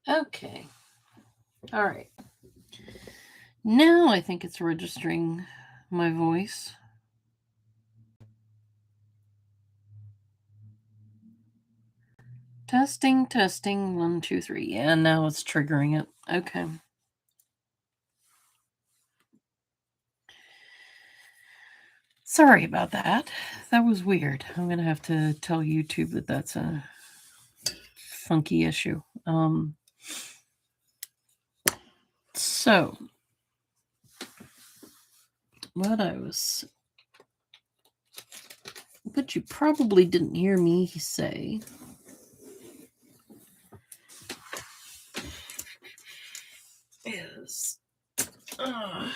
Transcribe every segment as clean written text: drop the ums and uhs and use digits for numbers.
Okay. All right. Now I think it's registering my voice. Testing, testing, 1, 2, 3. Yeah, now it's triggering it. Okay. Sorry about that. That was weird. I'm going to have to tell YouTube that that's a funky issue. So, what you probably didn't hear me say is, hi,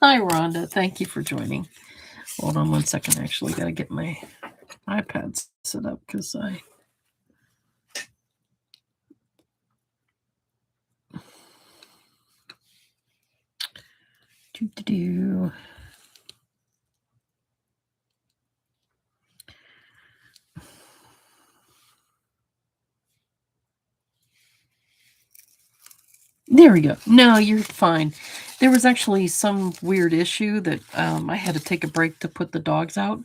Rhonda. Thank you for joining. Hold on one second. I actually got to get my iPad set up because I. Do. There we go. No, you're fine. There was actually some weird issue that I had to take a break to put the dogs out,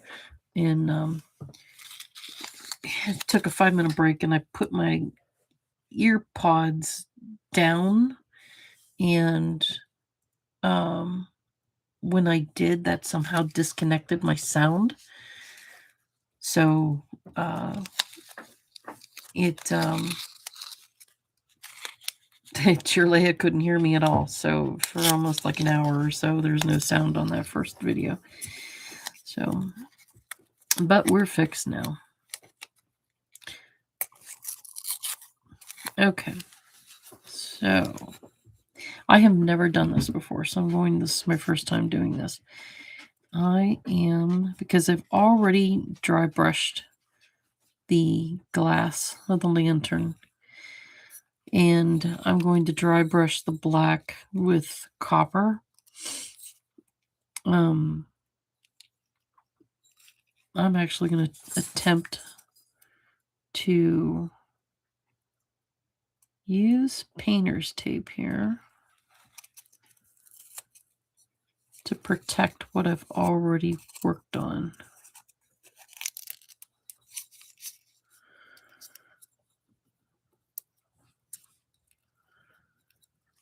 and took a 5-minute break, and I put my ear pods down, and when I did, that somehow disconnected my sound. So Chirleia couldn't hear me at all. So for almost like an hour or so, there's no sound on that first video. So, but we're fixed now. Okay. So I have never done this before, so this is my first time doing this. Because I've already dry brushed the glass of the lantern, and I'm going to dry brush the black with copper. I'm actually going to attempt to use painter's tape here to protect what I've already worked on.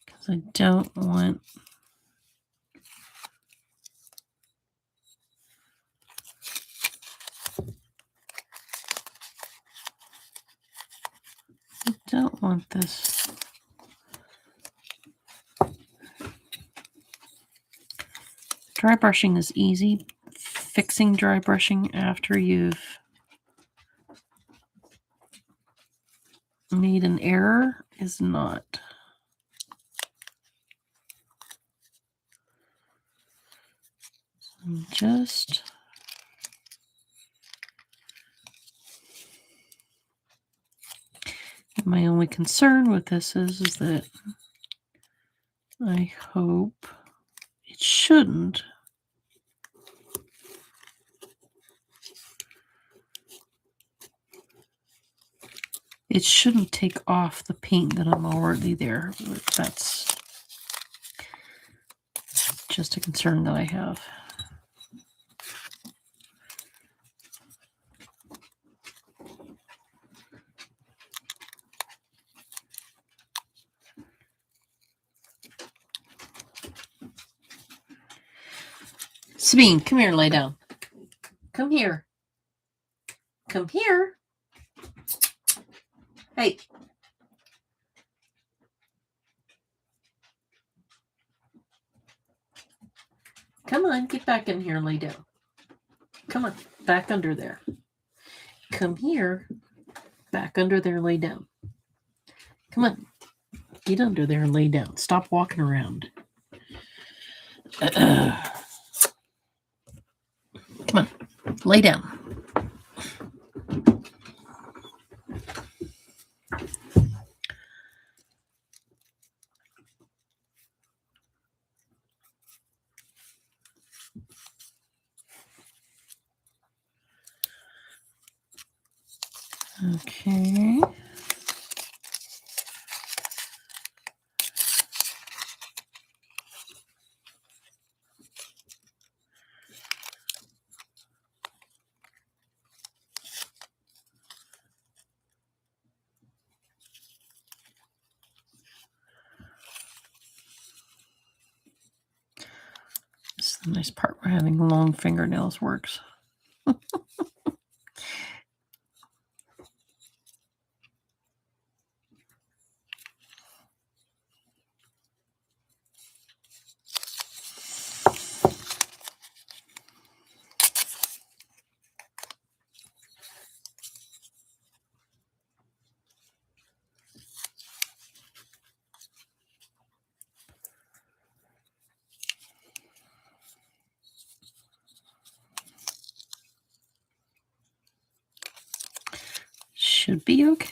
Because I don't want this. Dry brushing is easy. Fixing dry brushing after you've made an error is not. My only concern with this is that I hope it shouldn't. It shouldn't take off the paint that I'm already there. That's just a concern that I have. Sabine, come here, lay down. Come here. Come here. Hey. Come on, get back in here and lay down. Come on, back under there. Come here, back under there, lay down. Come on, get under there and lay down. Stop walking around. Come on, lay down. Okay. This is the nice part where having long fingernails works. Should be okay.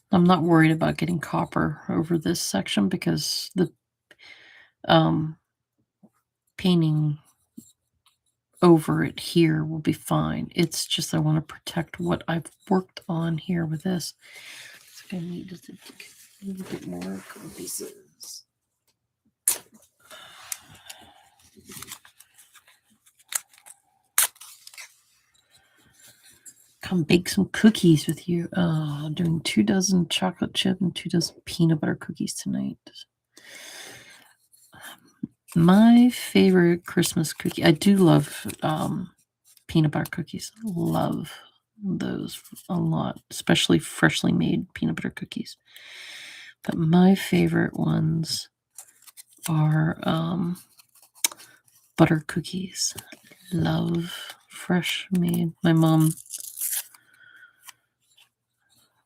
I'm not worried about getting copper over this section because the painting over it here will be fine. It's just I want to protect what I've worked on here with this. So I need just a little bit more pieces. Come bake some cookies with you. I'm doing 2 dozen chocolate chip and 2 dozen peanut butter cookies tonight. My favorite Christmas cookie. I do love peanut butter cookies. Love those a lot, especially freshly made peanut butter cookies. But my favorite ones are butter cookies. Love fresh made. My mom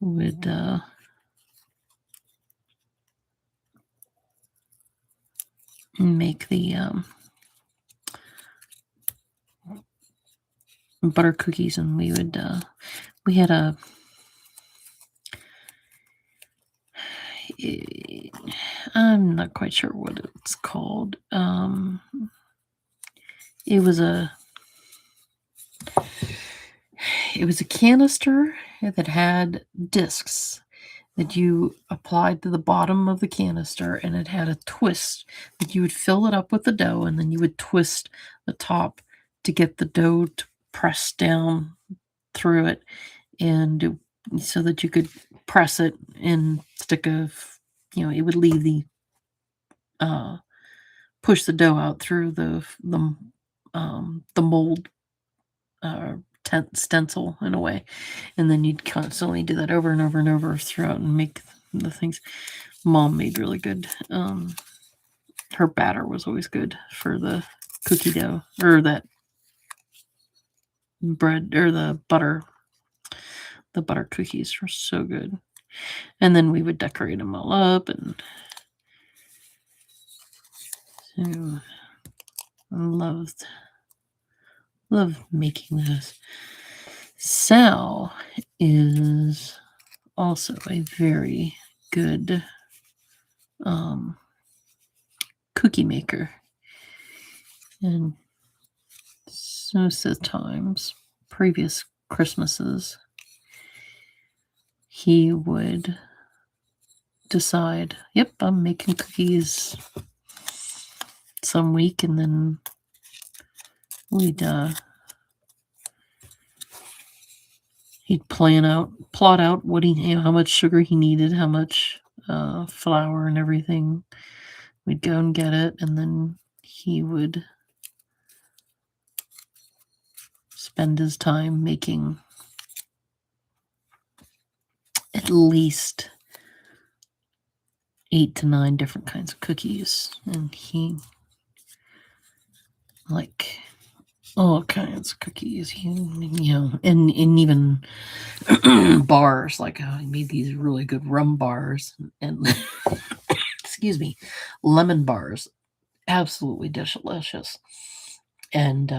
would make the butter cookies, and we would we had a I'm not quite sure what it's called. It was a canister that had discs that you applied to the bottom of the canister, and it had a twist that you would fill it up with the dough, and then you would twist the top to get the dough to press down through it, and so that you could press it and stick it would leave the push the dough out through the mold stencil in a way, and then you'd constantly do that over and over and over throughout and make the things. Mom made really good. Her batter was always good for the cookie dough, or that bread, or the butter. The butter cookies were so good, and then we would decorate them all up, and so I love making those. Sal is also a very good cookie maker, and most of the times, previous Christmases, he would decide, yep, I'm making cookies some week, and then we'd he'd plot out what how much sugar he needed, how much flour and everything. We'd go and get it, and then he would spend his time making at least 8 to 9 different kinds of cookies, and he like all kinds of cookies, and even bars. Like he made these really good rum bars and excuse me, lemon bars, absolutely delicious. And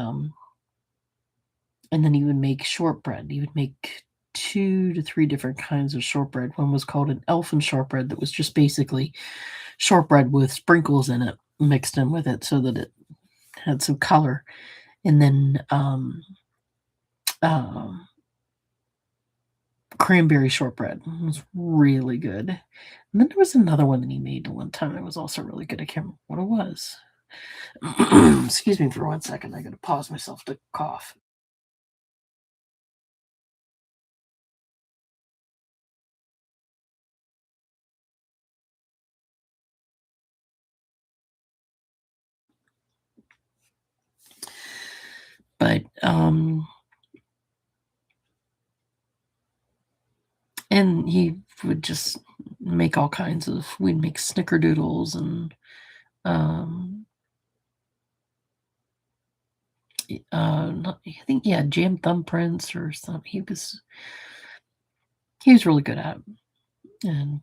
then he would make shortbread. He would make 2 to 3 different kinds of shortbread. One was called an elfin shortbread that was just basically shortbread with sprinkles in it mixed in with it so that it had some color. And then cranberry shortbread was really good. And then there was another one that he made one time that was also really good. I can't remember what it was. Excuse me for 1 second. I got to pause myself to cough. But and he would just make all kinds of. We'd make snickerdoodles and I think he had jam thumbprints or something. He was really good at it. And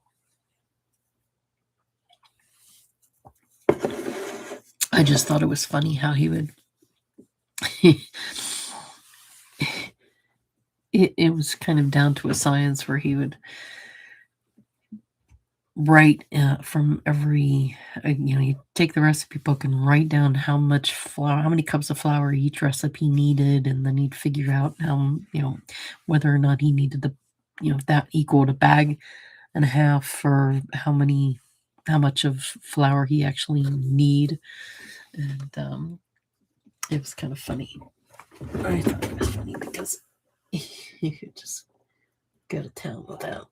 I just thought it was funny how he would it was kind of down to a science where he would write from every you take the recipe book and write down how much flour, how many cups of flour each recipe needed, and then he'd figure out how whether or not he needed the that equaled a bag and a half for how much of flour he actually need. And it was kind of funny. I thought it was funny because you could just go to town with that.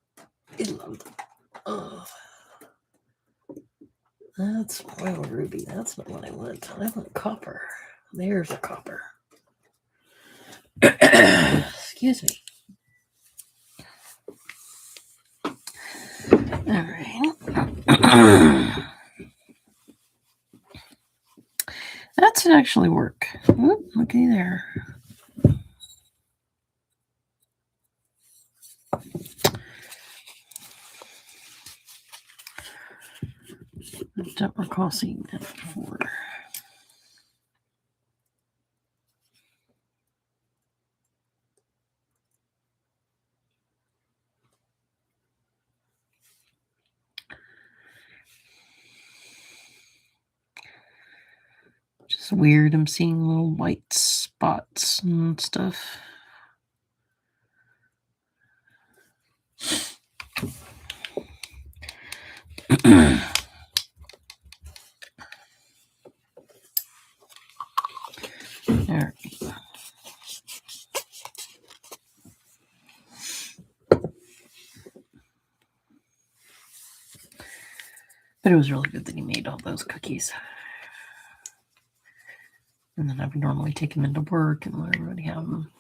I loved it. Oh, that's royal ruby. That's not what I want. I want copper. There's a copper. Excuse me. All right. That should actually work. Oop, looky there. I don't recall seeing that before. Just weird. I'm seeing little white spots and stuff. There. But it was really good that he made all those cookies. And then I would normally take him into work and let everybody have them.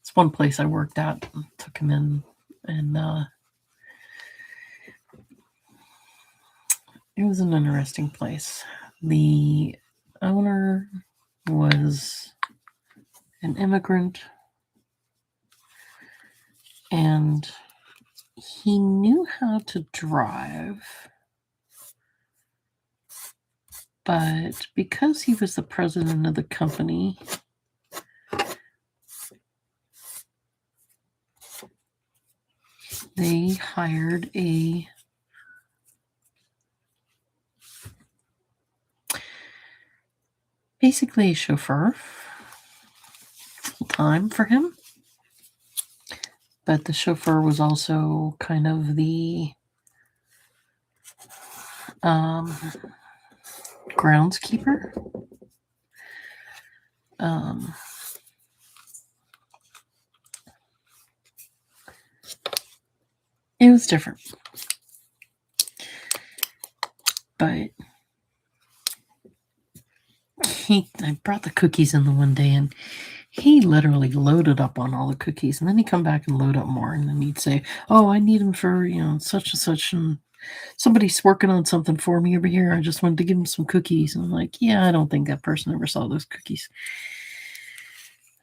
It's one place I worked at, took him in, and it was an interesting place. The owner was an immigrant, and he knew how to drive, but because he was the president of the company, they hired basically a chauffeur full time for him. But the chauffeur was also kind of the Groundskeeper. It was different. But I brought the cookies in the one day, and he literally loaded up on all the cookies, and then he'd come back and load up more, and then he'd say, "Oh, I need them for such and such, and somebody's working on something for me over here. I just wanted to give him some cookies." And I'm like, "Yeah, I don't think that person ever saw those cookies."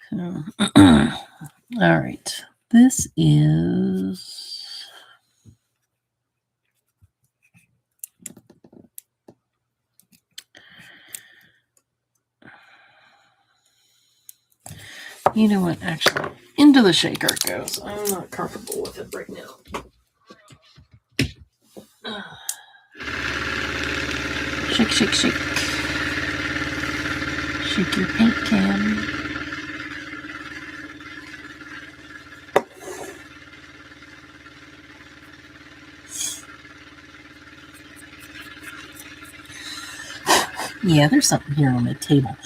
So, all right, this is. You know what? Actually, into the shaker it goes. I'm not comfortable with it right now. Shake, shake, shake. Shake your paint can. Yeah, there's something here on the table.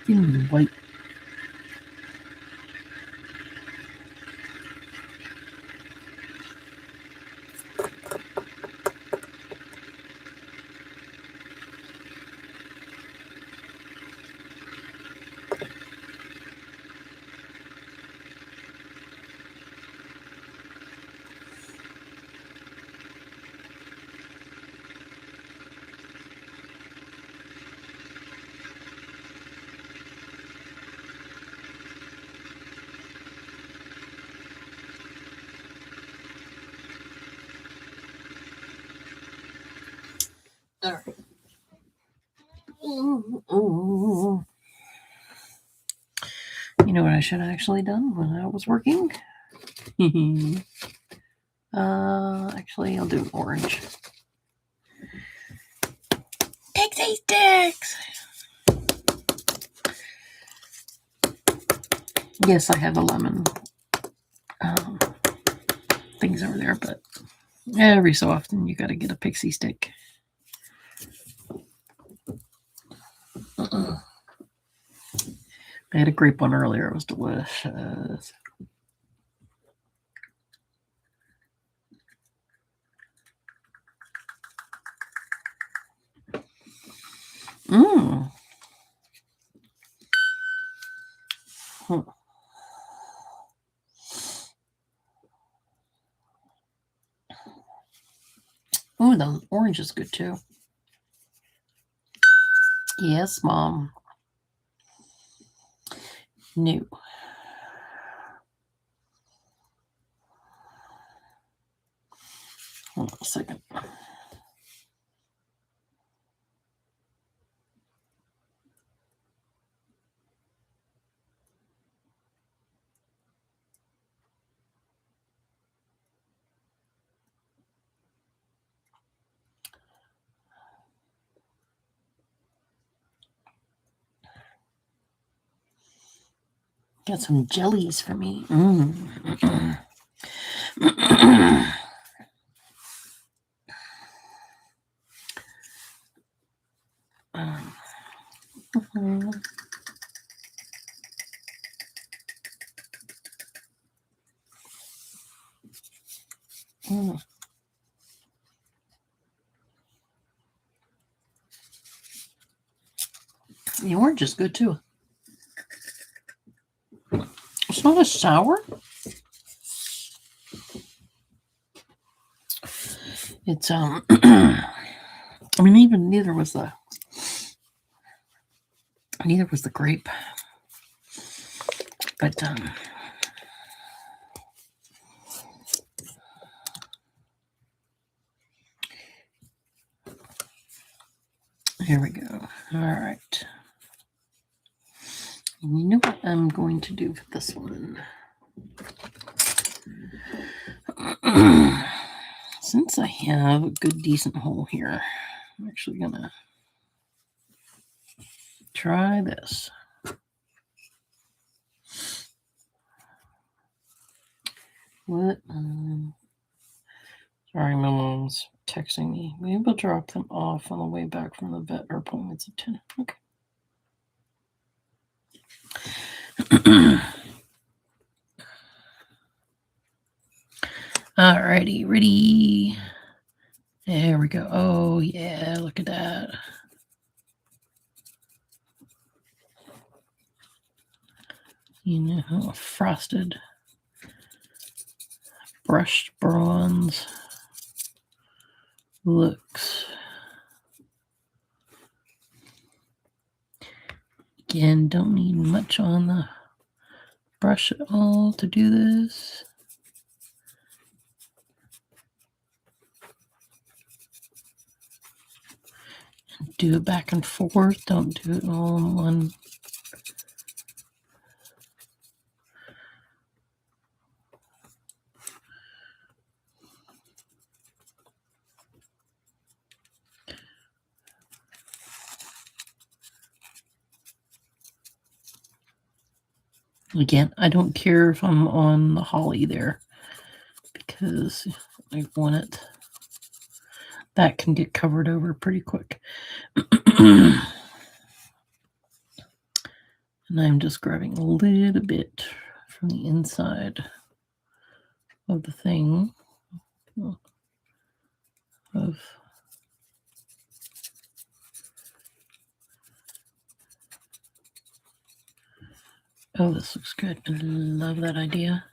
Give me the white. All right. Ooh. You know what I should have actually done when I was working? Actually, I'll do an orange. Pixie sticks! Yes, I have a lemon things over there, but every so often you got to get a pixie stick. I had a grape one earlier. It was delicious. Mmm. Oh, the orange is good too. Yes, Mom. New. Hold on a second. Got some jellies for me. The orange is good too. It's not as sour. It's I mean, even neither was the grape, but here we go. All right. And you know what I'm going to do for this one? Since I have a good, decent hole here, I'm actually going to try this. What? Sorry, my mom's texting me. Maybe we'll drop them off on the way back from the vet. Our appointment's at 10. Okay. Alrighty, ready. There we go. Oh, yeah, look at that. You know, frosted, brushed bronze looks. Again, don't need much on the brush at all to do this. Do it back and forth. Don't do it all in one. Again, I don't care if I'm on the holly there because I want it. That can get covered over pretty quick. And I'm just grabbing a little bit from the inside of the thing. Oh, this looks good. I love that idea.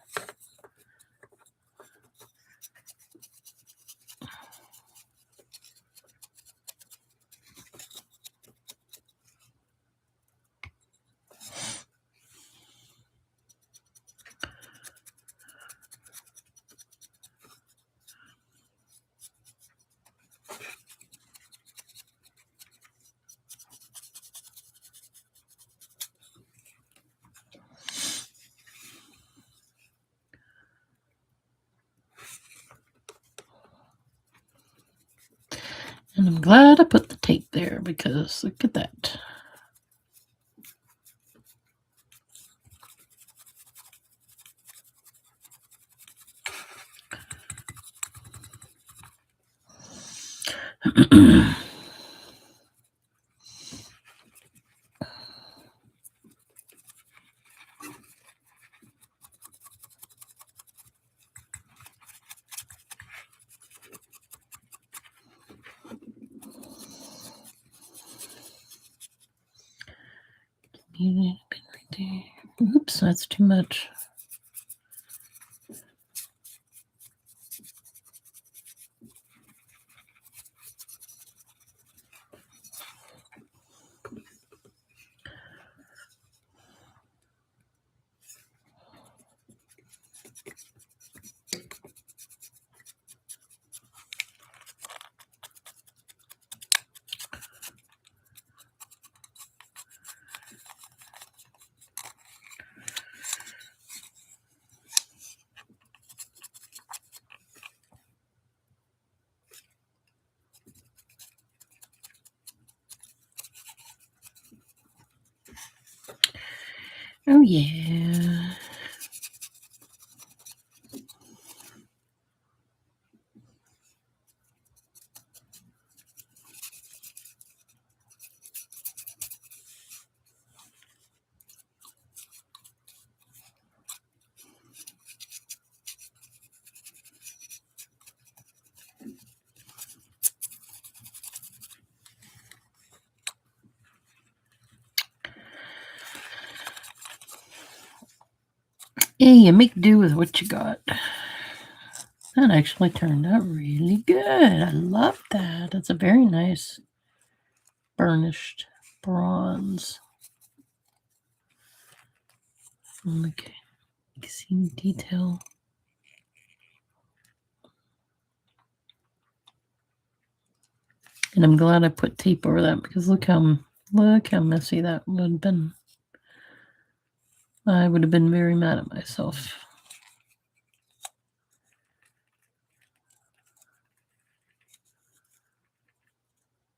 And I'm glad I put the tape there because look at that. Oops, that's too much. Oh, yeah. Yeah, you make do with what you got. That actually turned out really good. I love that. It's a very nice burnished bronze. Okay, you can see detail. And I'm glad I put tape over that because look how messy that would have been. I would have been very mad at myself.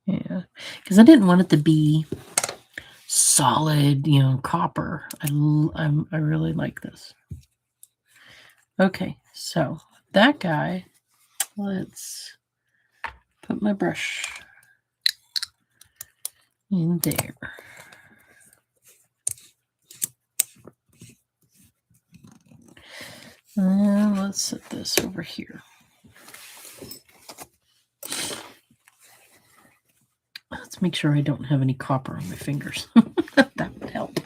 Yeah, because I didn't want it to be solid, copper. I really like this. Okay, so that guy Let's put my brush in there. And let's set this over here. Let's make sure I don't have any copper on my fingers. That would help.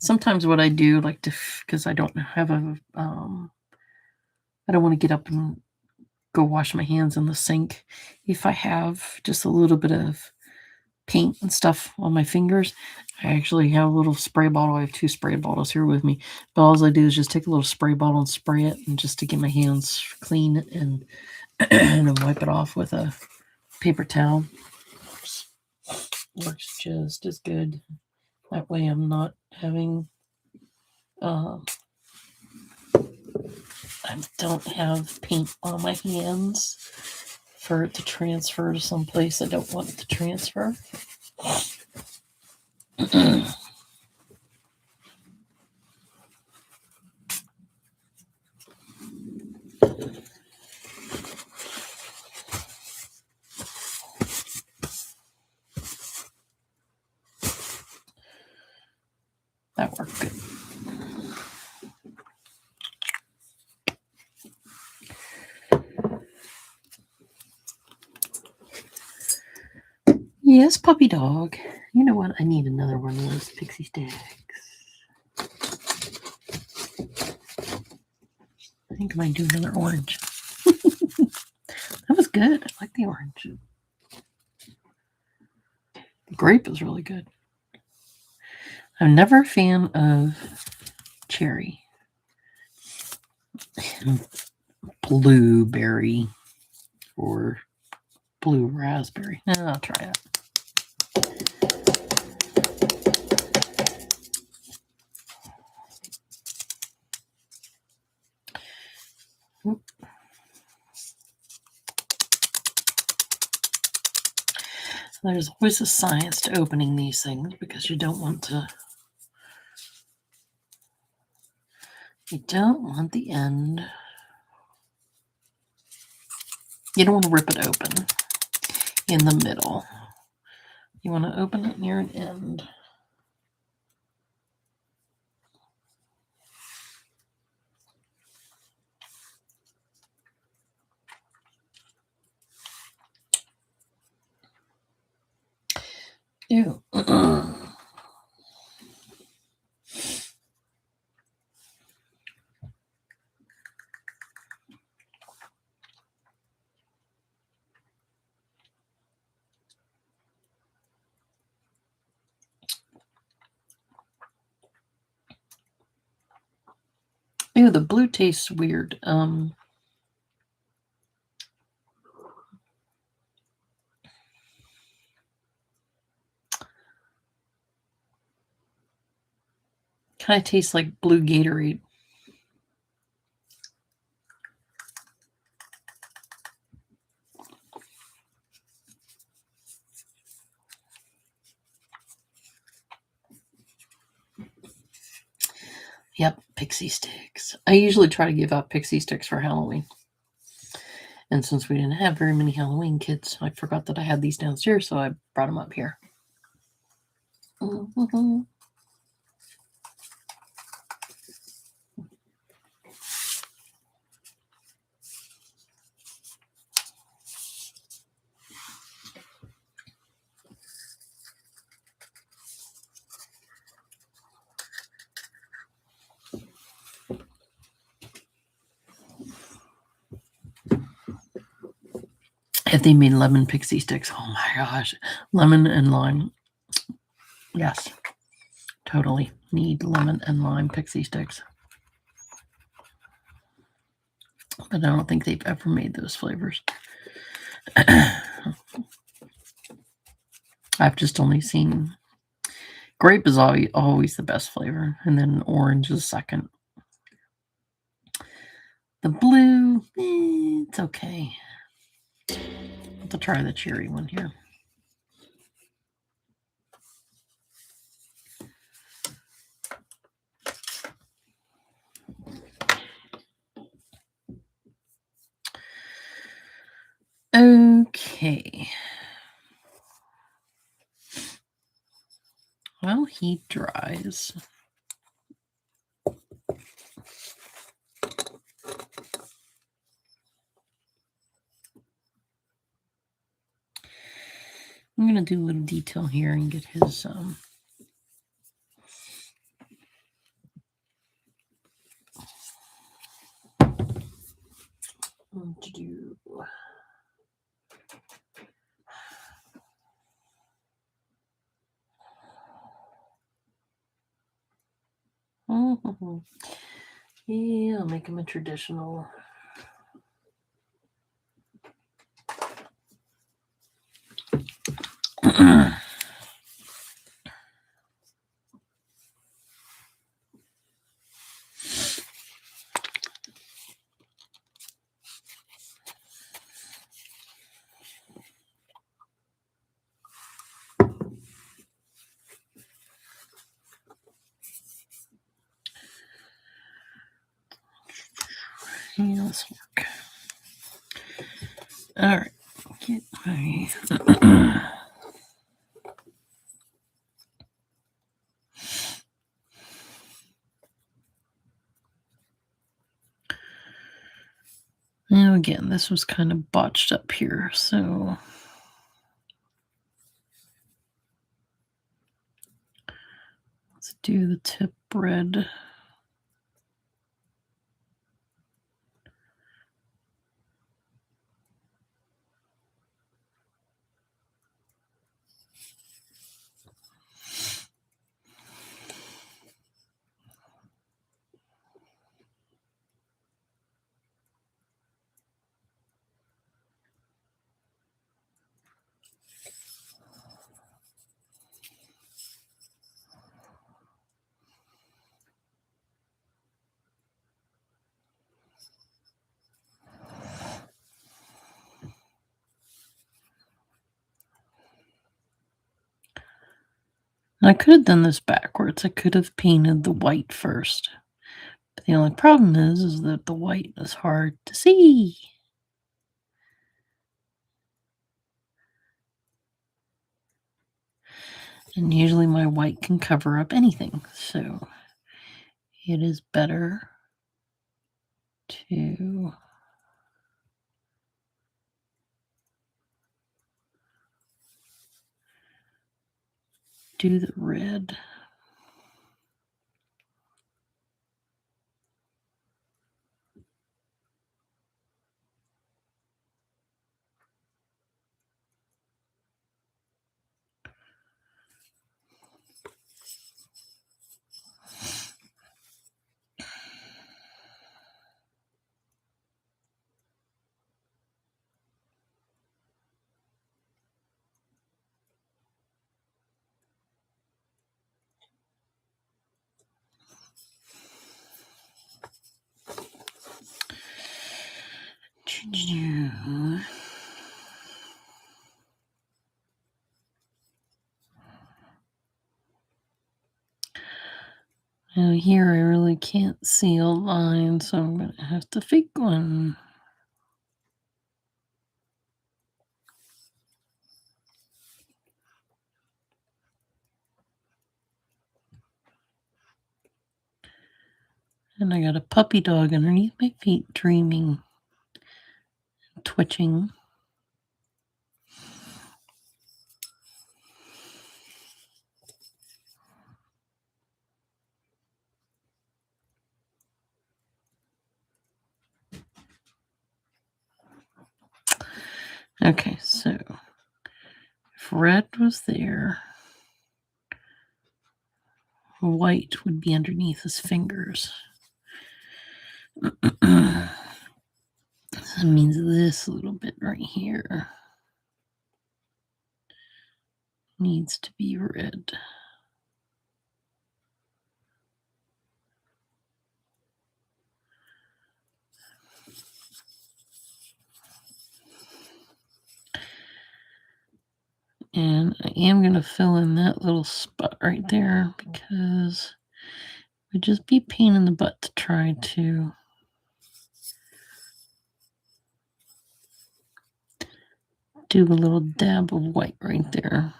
Sometimes what I do, like to, because I don't have a, I don't want to get up and go wash my hands in the sink. If I have just a little bit of paint and stuff on my fingers, I actually have a little spray bottle. I have 2 spray bottles here with me. But all I do is just take a little spray bottle and spray it, and just to get my hands clean and and then wipe it off with a paper towel. Works just as good. That way I'm not having, I don't have paint on my hands for it to transfer to some place I don't want it to transfer. That worked good. Yes, puppy dog. You know what? I need another one of those pixie sticks. I think I might do another orange. That was good. I like the orange. The grape is really good. I'm never a fan of cherry. Blueberry or blue raspberry. No, I'll try it. There's always a science to opening these things because you don't want the end. You don't want to rip it open in the middle. You want to open it near an end. Ew. Ew, the blue tastes weird. Kind of tastes like blue Gatorade. Yep, pixie sticks. I usually try to give out pixie sticks for Halloween. And since we didn't have very many Halloween kids, I forgot that I had these downstairs, so I brought them up here. Mm-hmm. If they made lemon pixie sticks, oh my gosh, lemon and lime. Yes, totally need lemon and lime pixie sticks. But I don't think they've ever made those flavors. I've just only seen grape is always the best flavor, and then orange is second. The blue, it's okay. I'll have to try the cherry one here. Okay. While he dries, I'm going to do a little detail here and get his to do. Yeah, I'll make him a traditional. Yeah, this work. All right, get my. Now again, this was kind of botched up here, so let's do the tip red. I could have done this backwards. I could have painted the white first. But the only problem is that the white is hard to see. And usually my white can cover up anything. So it is better to do the red. Now here I really can't see a line, so I'm going to have to fake one. And I got a puppy dog underneath my feet dreaming, twitching. Okay, so if red was there, white would be underneath his fingers. That means this little bit right here needs to be red. And I am going to fill in that little spot right there because it would just be a pain in the butt to try to do a little dab of white right there.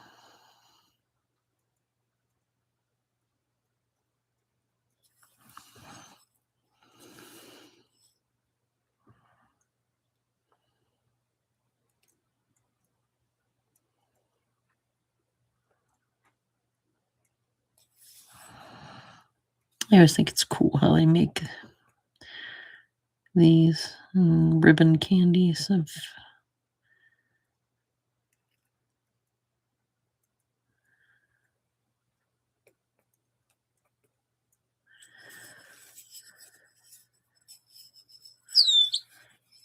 I always think it's cool how they make these ribbon candies of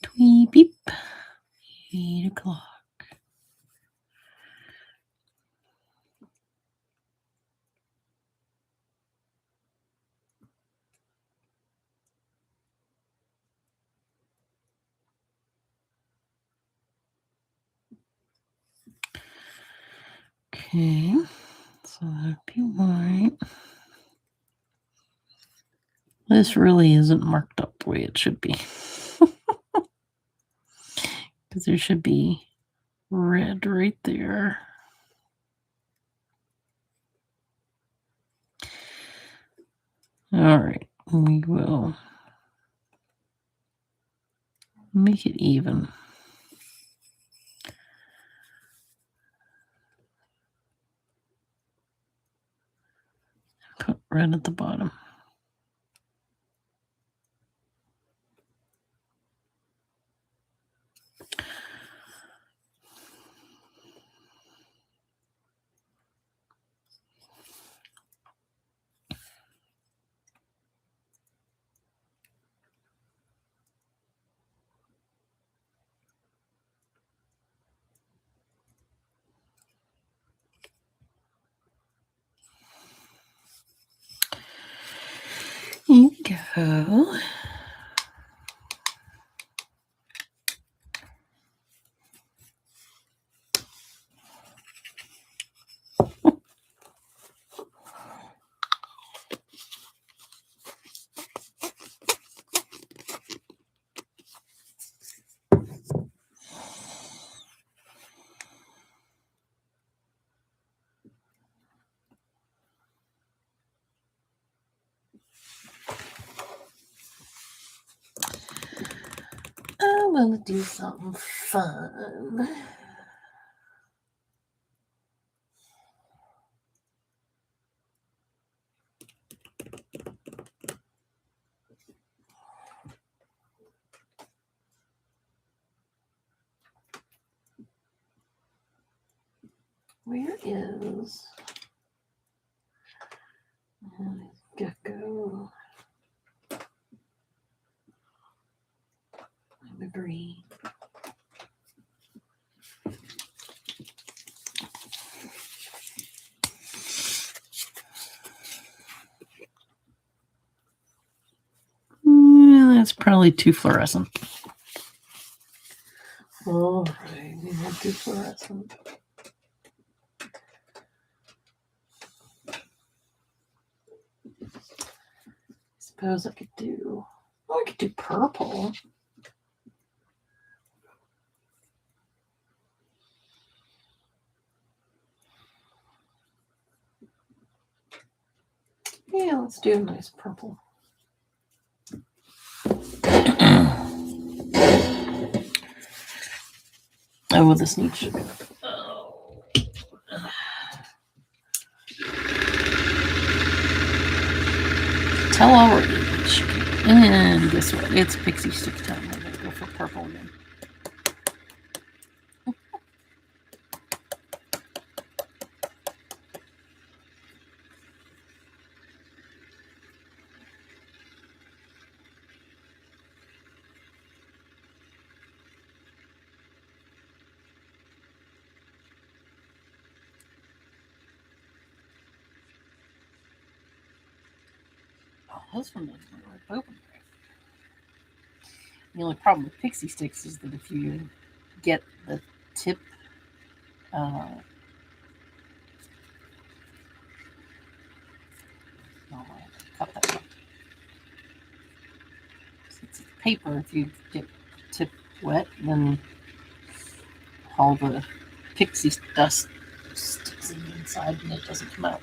tweet beep 8 o'clock. Okay, so that'd be white. This really isn't marked up the way it should be. Because there should be red right there. All right, we will make it even. Put red at the bottom. Here we go. I want to do something fun. Where is gecko? I'm agree. That's probably too fluorescent. All right, we want too fluorescent. Suppose I could do. Oh, I could do purple. Yeah, let's do a nice purple. Oh, well, this needs sugar. Oh. Tell already. And guess what? It's pixie stick time. I'm going to go for purple again. This one doesn't really open right. The only problem with pixie sticks is that if you get the tip oh, I cut that one. Since it's paper, if you get the tip wet, then all the pixie dust sticks inside and it doesn't come out.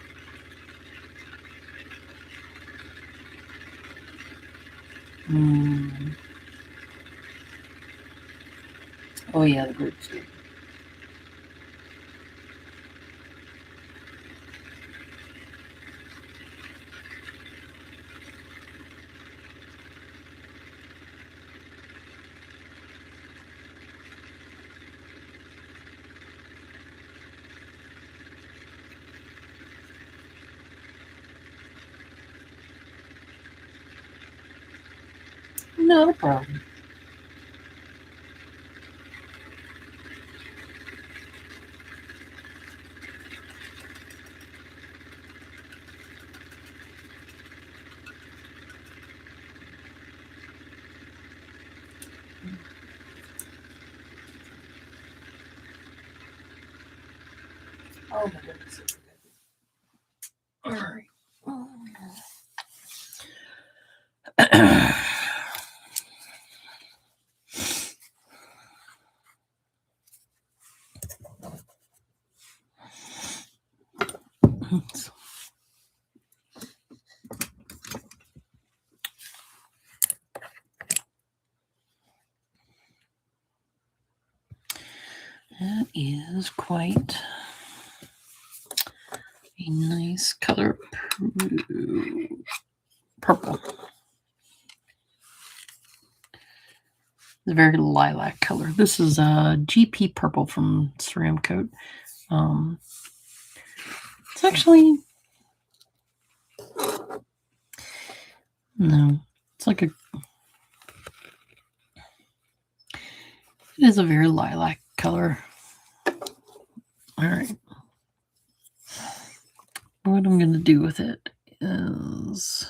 Oh yeah, the grapes. Not a problem. Oh my goodness. All right. That is quite a nice color. Purple. It's a very lilac color. This is a GP purple from Ceram Coat. It's actually no. It's like it is a very lilac color. All right. What I'm going to do with it is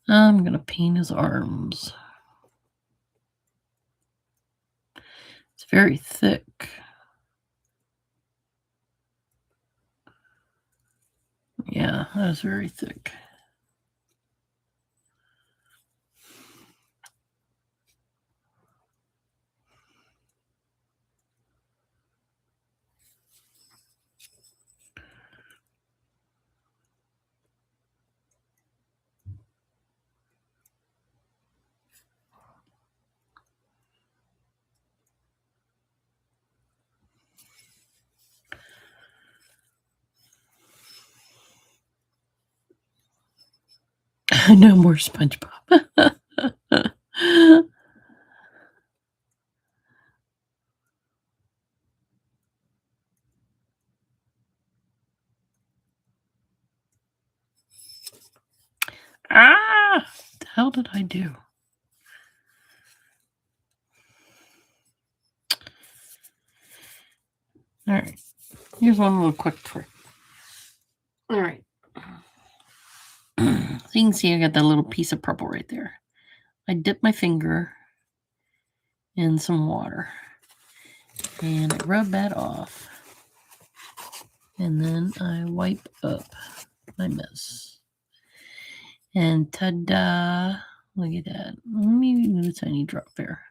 I'm going to paint his arms. It's very thick. Yeah, that's very thick. No more SpongeBob. Ah! What the hell did I do? All right. Here's one little quick trick. All right. So you can see I got that little piece of purple right there. I dip my finger in some water and I rub that off. And then I wipe up my mess. And ta-da! Look at that. Maybe a tiny drop there.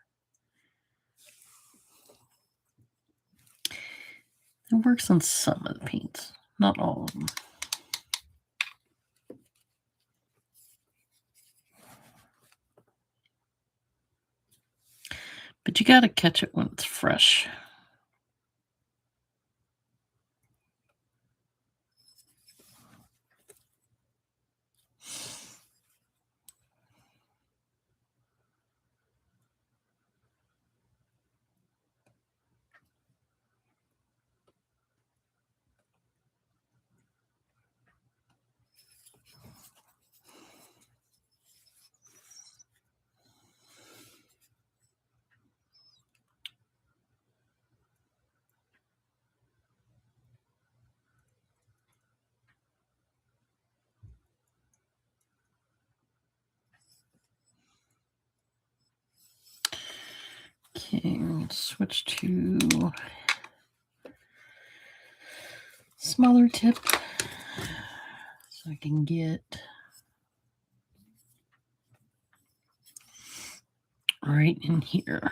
It works on some of the paints, not all of them. But you got to catch it when it's fresh. Okay, let's switch to smaller tip so I can get right in here.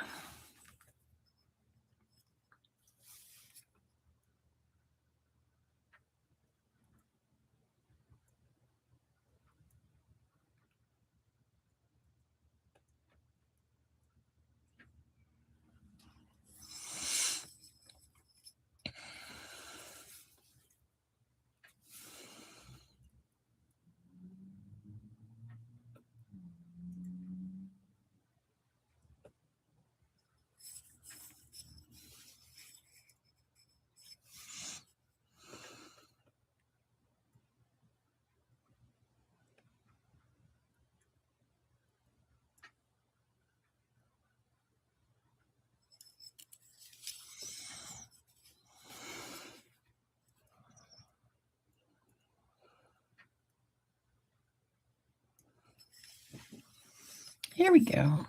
Here we go.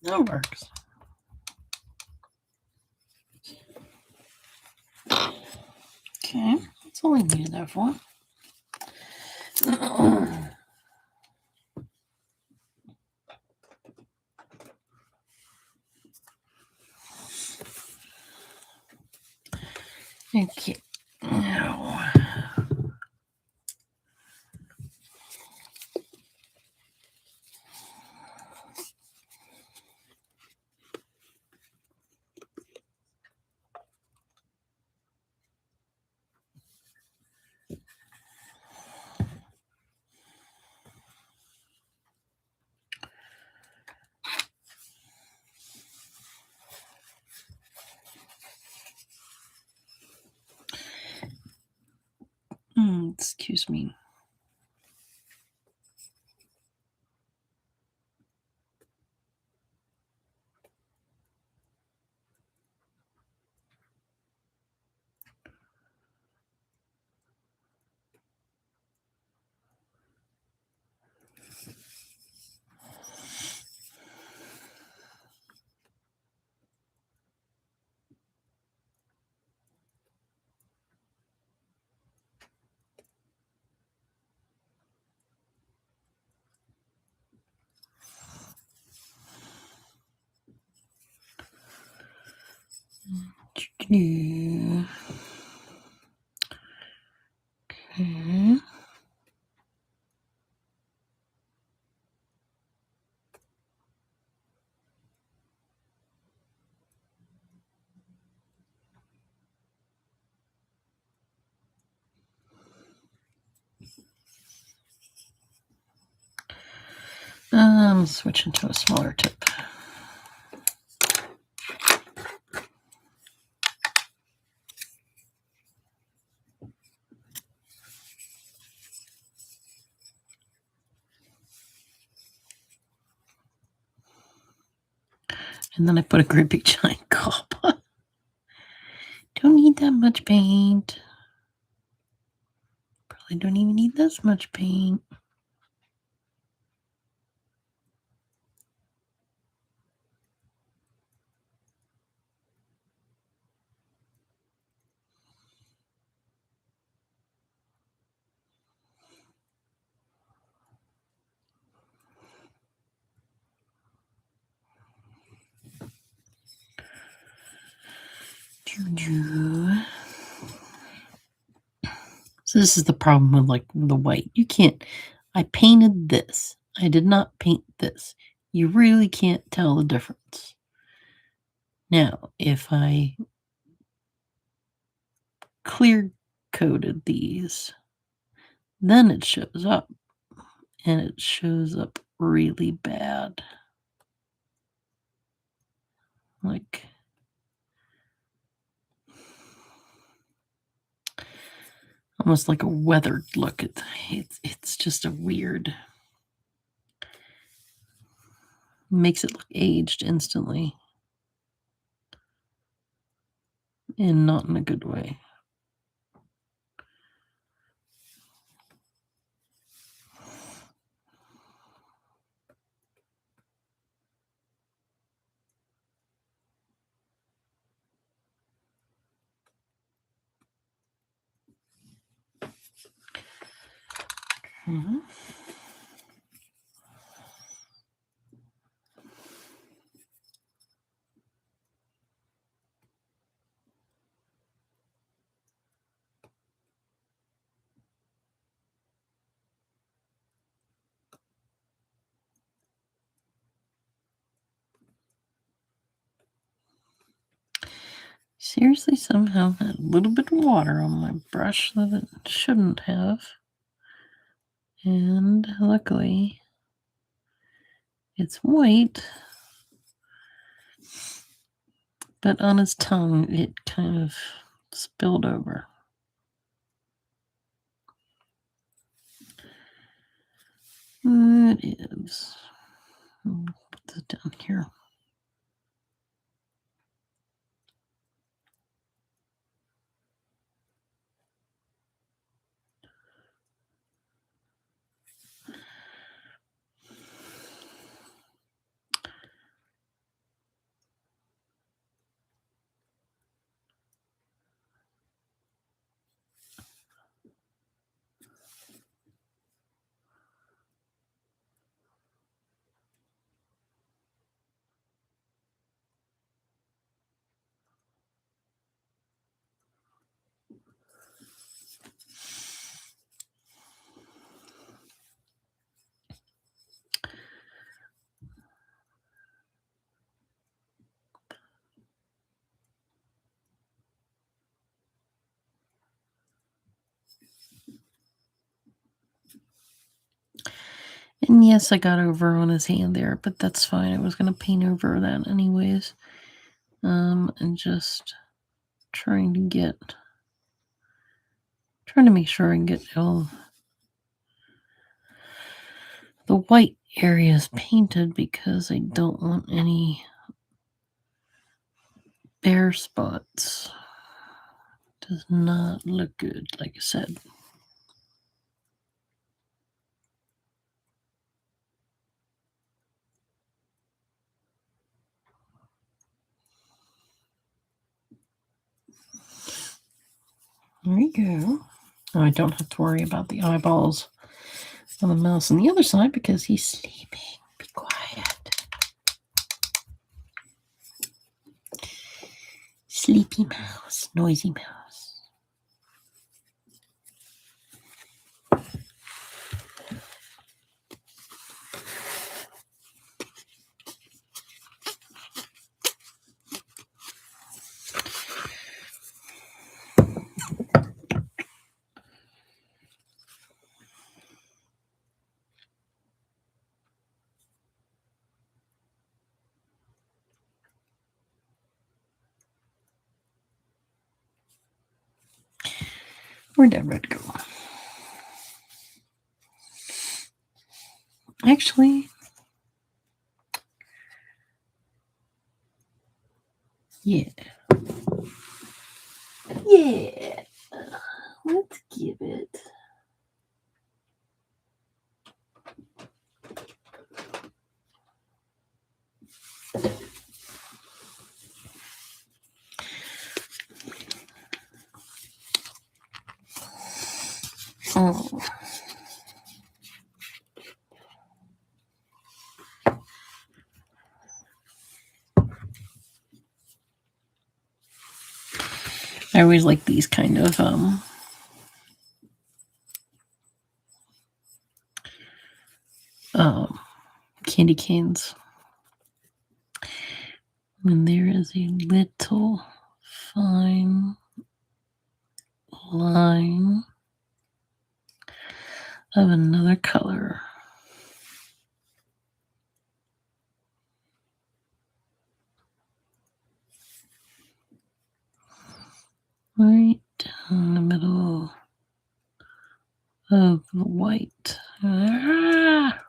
That works. Okay, that's all we needed that for. Okay, now excuse me. Okay. Switching to a smaller tip. And then I put a great big giant cup. Don't need that much paint. Probably don't even need this much paint. So this is the problem with like the white. You can't. I painted this. I did not paint this. You really can't tell the difference. Now, if I clear coated these, then it shows up, and it shows up really bad. Like almost like a weathered look. It's just a weird. Makes it look aged instantly, and not in a good way. Mm-hmm. Seriously, somehow had a little bit of water on my brush that it shouldn't have. And luckily, it's white. But on his tongue, it kind of spilled over. It is. I'll put this down here. And yes, I got over on his hand there, but that's fine. I was going to paint over that anyways. And just trying to make sure I can get all the white areas painted because I don't want any bare spots. Does not look good, like I said. There we go. Oh, I don't have to worry about the eyeballs on the mouse on the other side because he's sleeping. Be quiet. Sleepy mouse, noisy mouse. Where'd that red go? Actually, yeah. Yeah. Let's give it. Oh. I always like these kind of candy canes. And there is a little fine line of another color. Right down the middle of the white. Ah!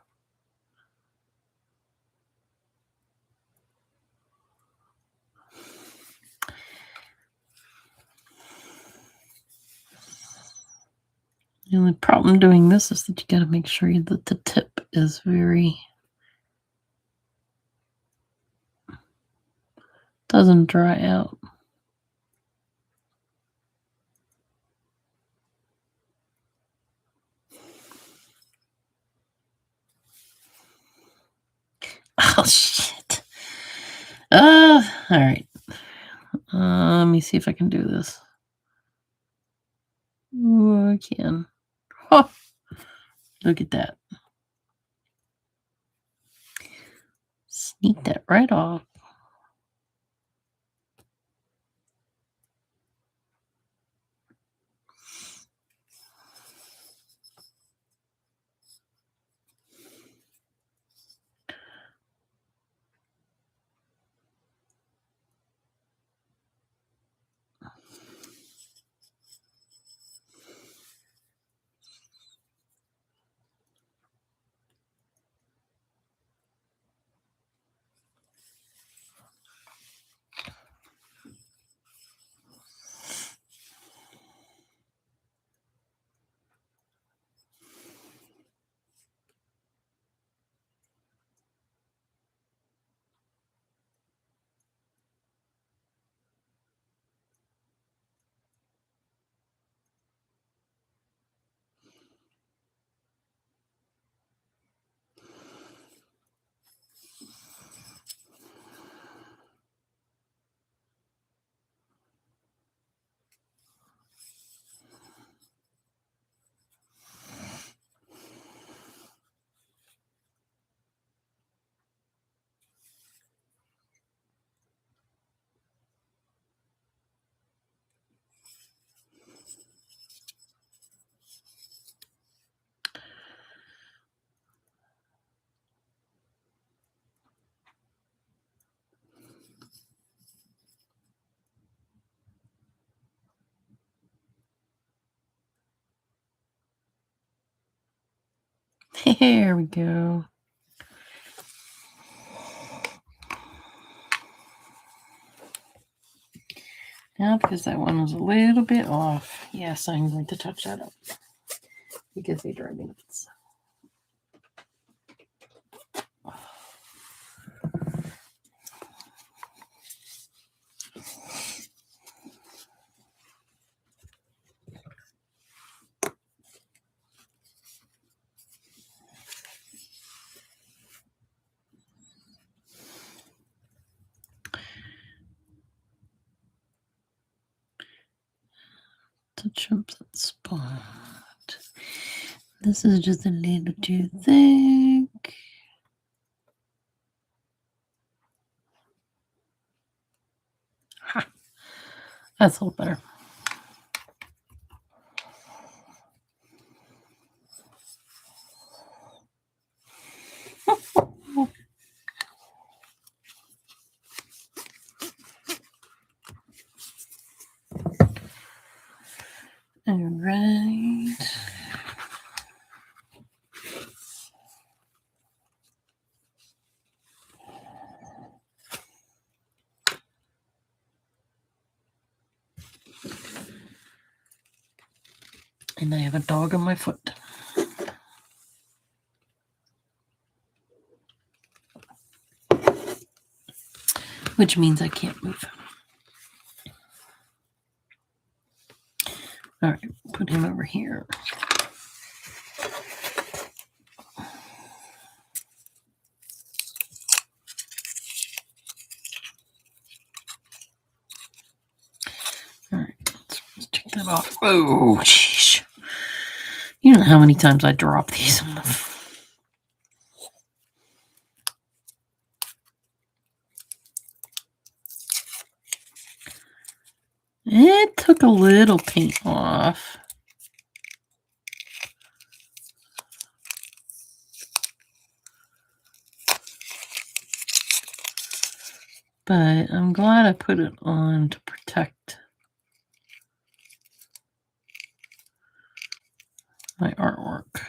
The only problem doing this is that you got to make sure that the tip is doesn't dry out. Oh shit. All right. Let me see if I can do this. Ooh, I can. Oh, look at that. Sneak that right off. There we go. Now, because that one was a little bit off, yes, I'm going to touch that up because they drive me nuts. Touch up that spot. This is just a little too thick. Ha! That's a little better. All right. And I have a dog on my foot. Which means I can't move. All right, put him over here. All right, let's take that off. Oh, jeez. You don't know how many times I drop these on the It took a little paint off. But I'm glad I put it on to protect my artwork.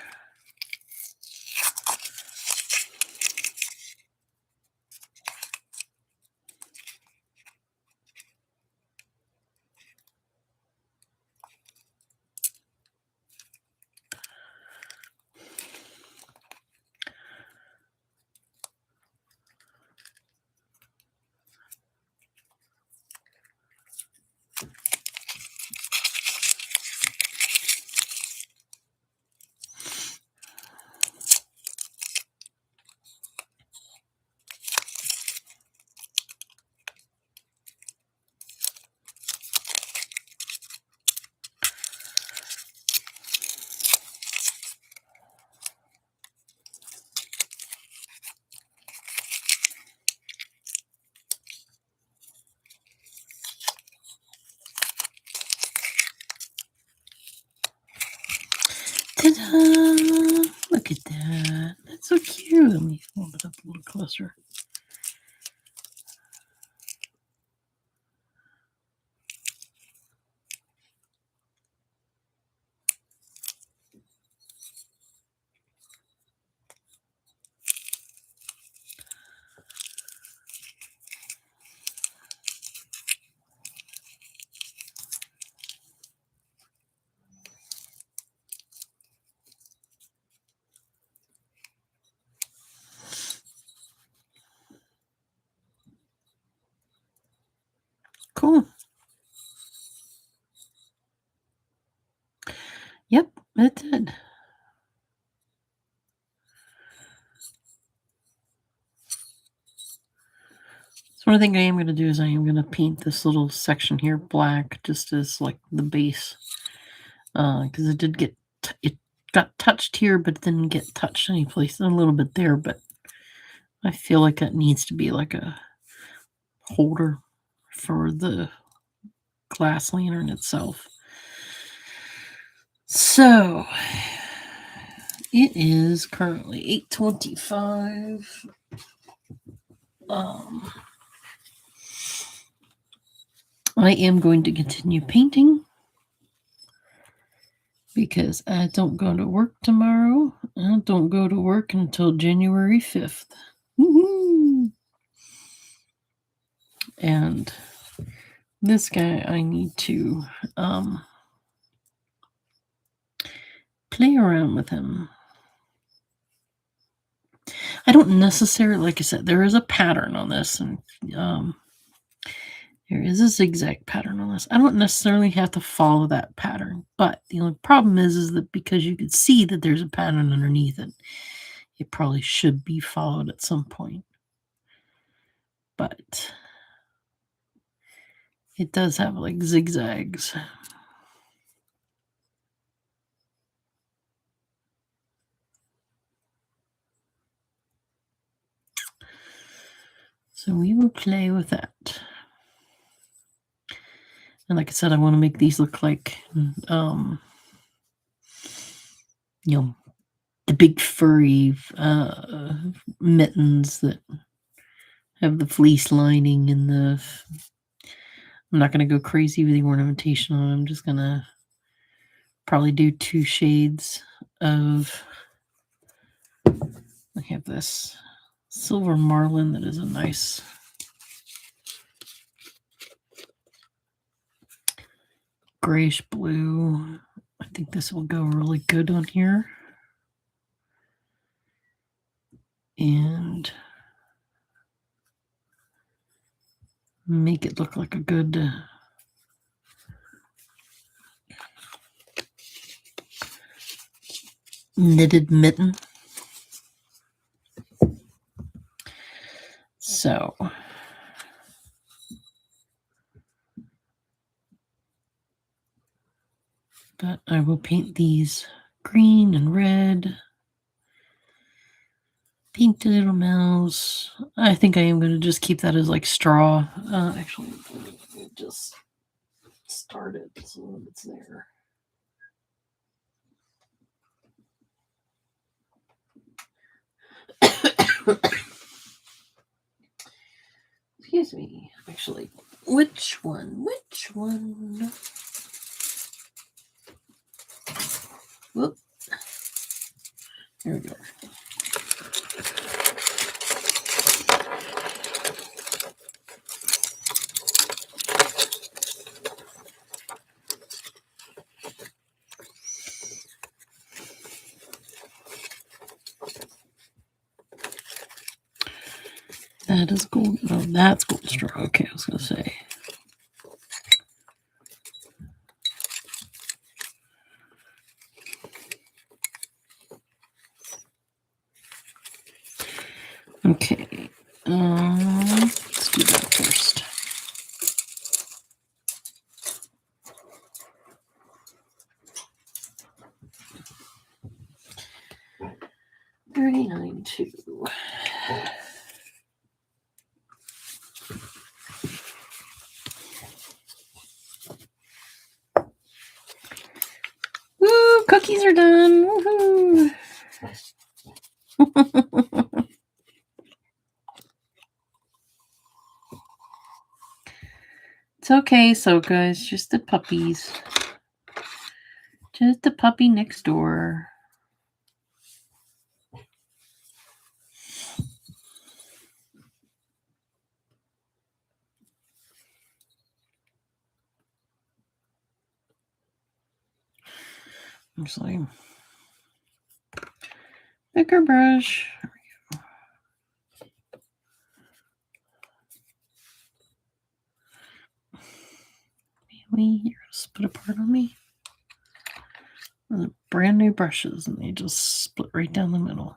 Ta-da! Look at that. That's so cute. Let me hold it up a little closer. Cool. Yep, it did. So one thing I am going to do is I am going to paint this little section here black, just as like the base, because it did get it got touched here, but it didn't get touched any place. A little bit there, but I feel like that needs to be like a holder for the glass lantern itself. So it is currently 8:25. I am going to continue painting. because I don't go to work tomorrow. I don't go to work until January 5th. Woo-hoo! And this guy, I need to play around with him. I don't necessarily, like I said, there is a pattern on this, and there is a zigzag pattern on this. I don't necessarily have to follow that pattern, but the only problem is that because you can see that there's a pattern underneath it, it probably should be followed at some point. But it does have like zigzags. So we will play with that. And like I said, I want to make these look like, the big furry mittens that have the fleece lining and the... I'm not going to go crazy with the ornamentation on it. I'm just going to probably do 2 shades of... I have this silver marlin that is a nice grayish blue. I think this will go really good on here. And make it look like a good knitted mitten. So but I will paint these green and red. Paint the little mouse. I think I am going to just keep that as like straw. Actually, let me just start it so it's there. Excuse me. Actually, which one? Whoop. There we go. That is gold. No, that's gold straw. Okay, I was going to say. Okay. Let's do that first. $39.2. Woo! Cookies are done. Woohoo! It's okay, so guys, just the puppies. Just the puppy next door. Just like bigger brush. You're gonna split apart on me. Those are brand new brushes, and they just split right down the middle.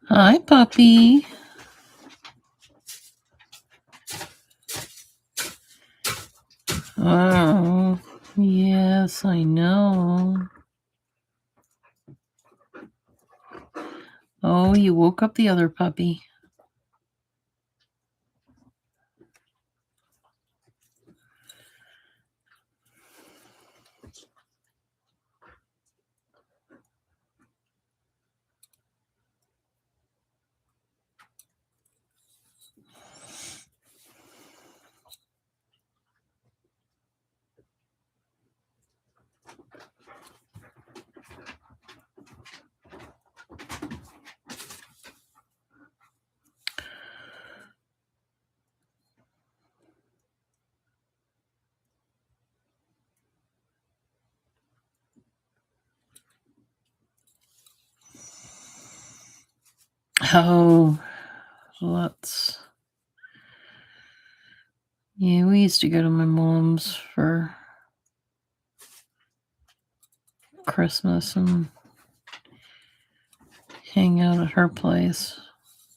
Hi, puppy. Oh, yes, I know. Oh, you woke up the other puppy. Oh, let's. Yeah, we used to go to my mom's for Christmas and hang out at her place,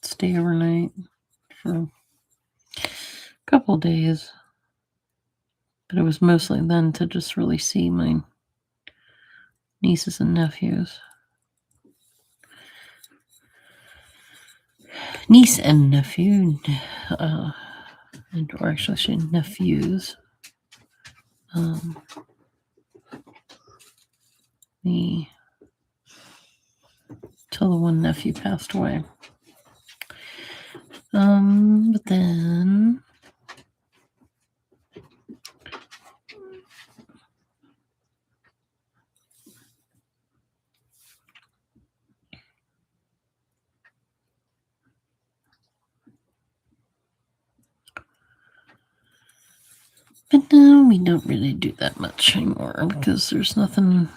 stay overnight for a couple days. But it was mostly then to just really see my nieces and nephews. Niece and nephew, or actually, I should nephews. Till the one nephew passed away. But then but now we don't really do that much anymore because there's nothing.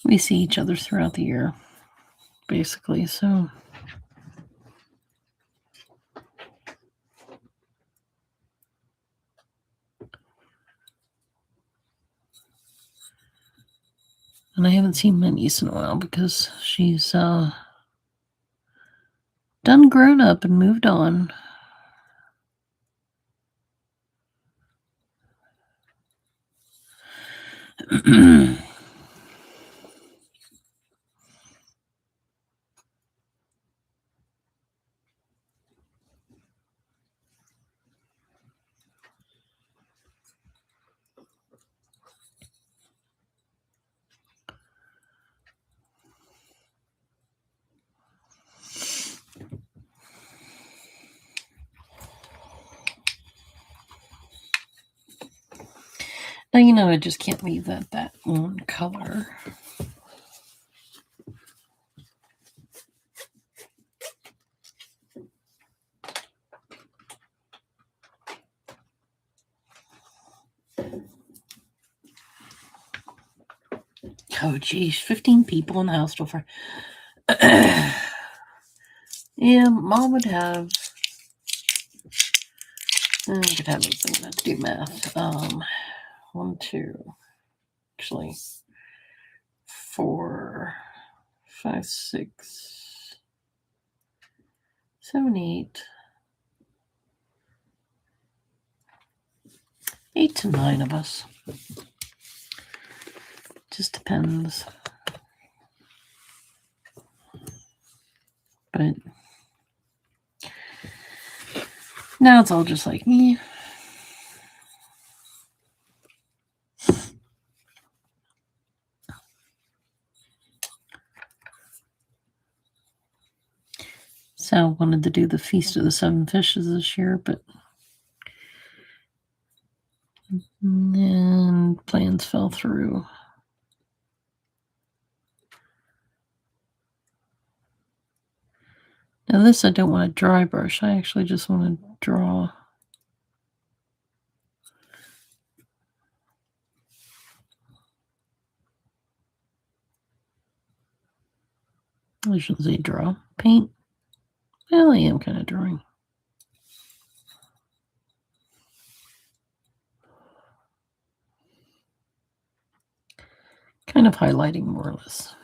We see each other throughout the year, basically, so. And I haven't seen my niece in a while because she's done grown up and moved on. Now, I just can't leave that one color. Oh, geez, 15 people in the house till Friday. Yeah, Mom would have. I could have anything to do math. 1, 2, actually, 4, 5, 6, 7, 8. 8 to 9 of us. Just depends. But now it's all just like me. Sal wanted to do the Feast of the Seven Fishes this year, but then plans fell through. Now this I don't want to dry brush. I actually just want to draw. I shouldn't say draw. Paint. Well, I am kind of drawing. Kind of highlighting more or less.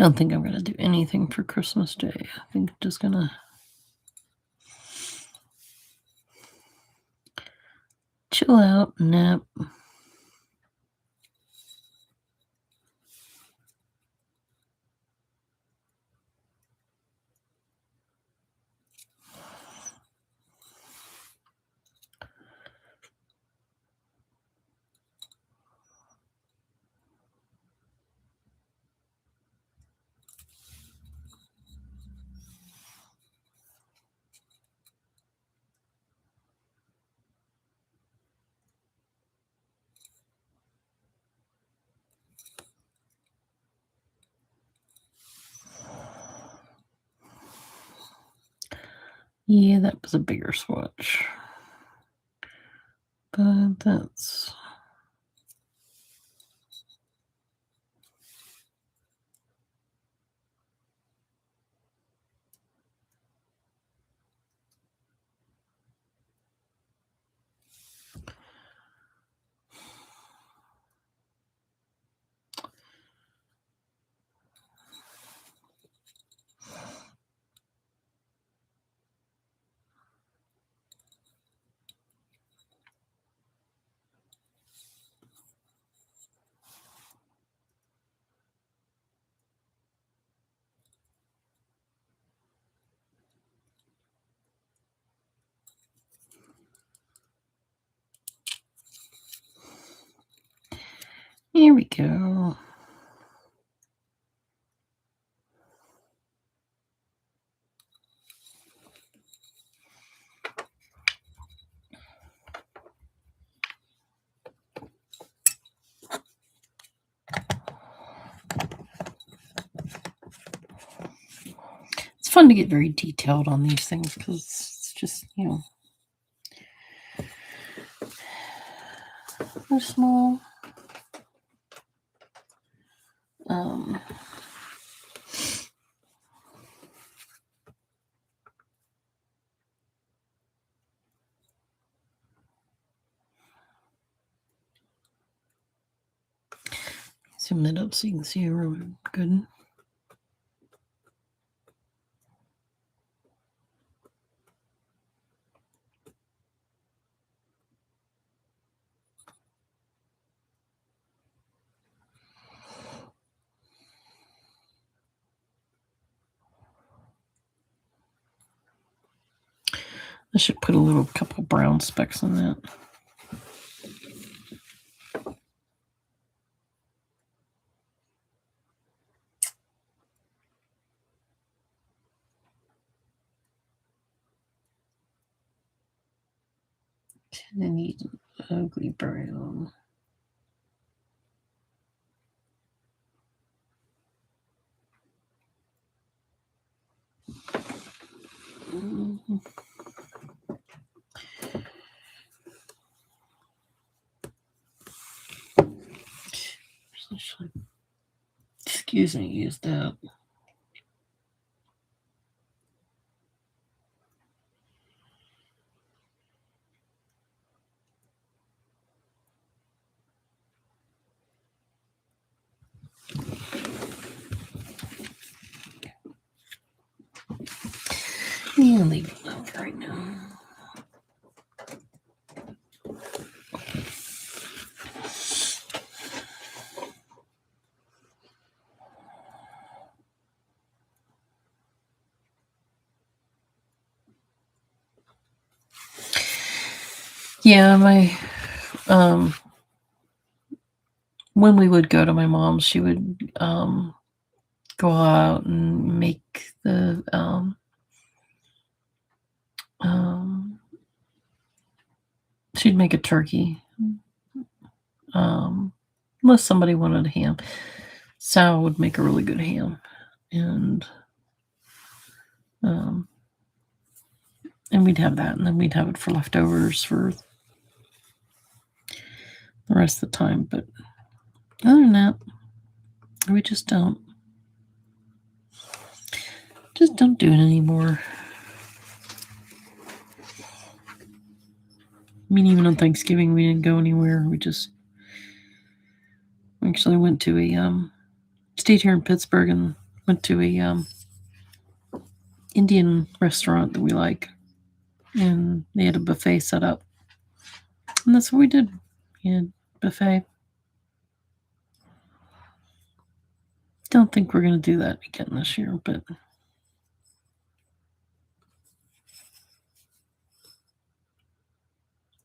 Don't think I'm going to do anything for Christmas Day. I think I'm just going to chill out, nap. Yeah, that was a bigger swatch. But that's... Here we go. It's fun to get very detailed on these things because it's just, they're small. Zoom that up so you can see it real good. I should put a couple brown specks on that. I need an ugly brown. Excuse me, use that. Yeah, leave it alone right now. Yeah, my when we would go to my mom's, she would go out and make the she'd make a turkey. Unless somebody wanted a ham. Sal would make a really good ham. And we'd have that, and then we'd have it for leftovers for the rest of the time. But other than that, we just don't do it anymore. I mean, even on Thanksgiving, we didn't go anywhere. We actually went to stayed here in Pittsburgh and went to a Indian restaurant that we like, and they had a buffet set up, and that's what we did. We had buffet. Don't think we're gonna do that again this year, but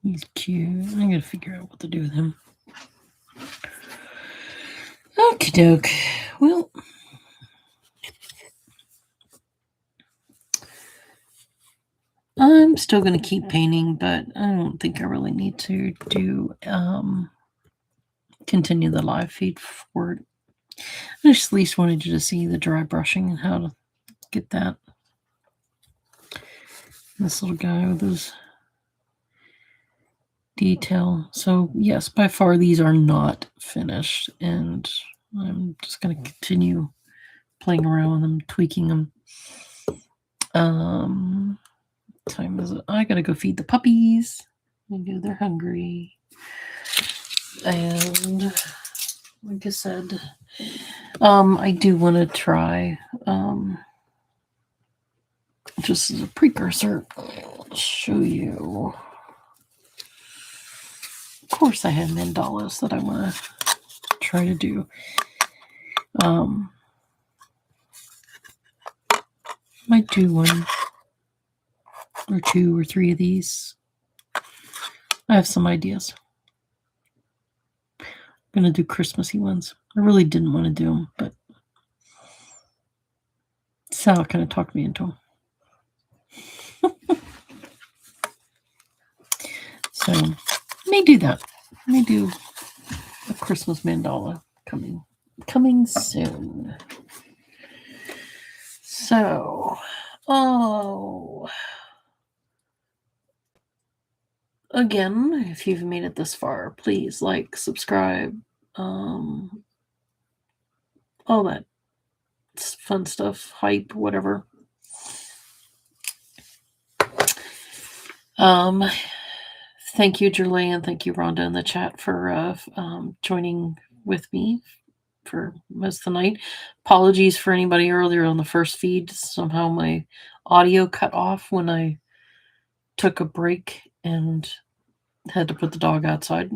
he's cute. I gotta figure out what to do with him. Okie doke. Well, I'm still going to keep painting, but I don't think I really need to do continue the live feed for it. I just at least wanted you to see the dry brushing and how to get that. This little guy with his detail. So yes, by far these are not finished, and I'm just going to continue playing around with them, tweaking them. Time is it? I gotta go feed the puppies. I know they're hungry. And like I said, I do want to try, just as a precursor, I'll show you. Of course, I have mandalas that I want to try to do. Might do one or two or three of these. I have some ideas. I'm going to do Christmassy ones. I really didn't want to do them, but Sal kind of talked me into them. So, may do that. May do a Christmas mandala coming soon. So, again, if you've made it this far, please like, subscribe, all that fun stuff, hype, whatever. Thank you, Jerlay, and thank you, Rhonda, in the chat for joining with me for most of the night. Apologies for anybody earlier on the first feed. Somehow my audio cut off when I took a break and had to put the dog outside.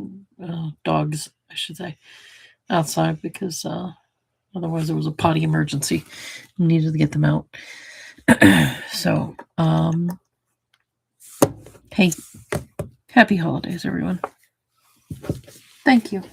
Dogs, I should say, outside, because otherwise there was a potty emergency. Needed to get them out. So, hey, happy holidays, everyone. Thank you.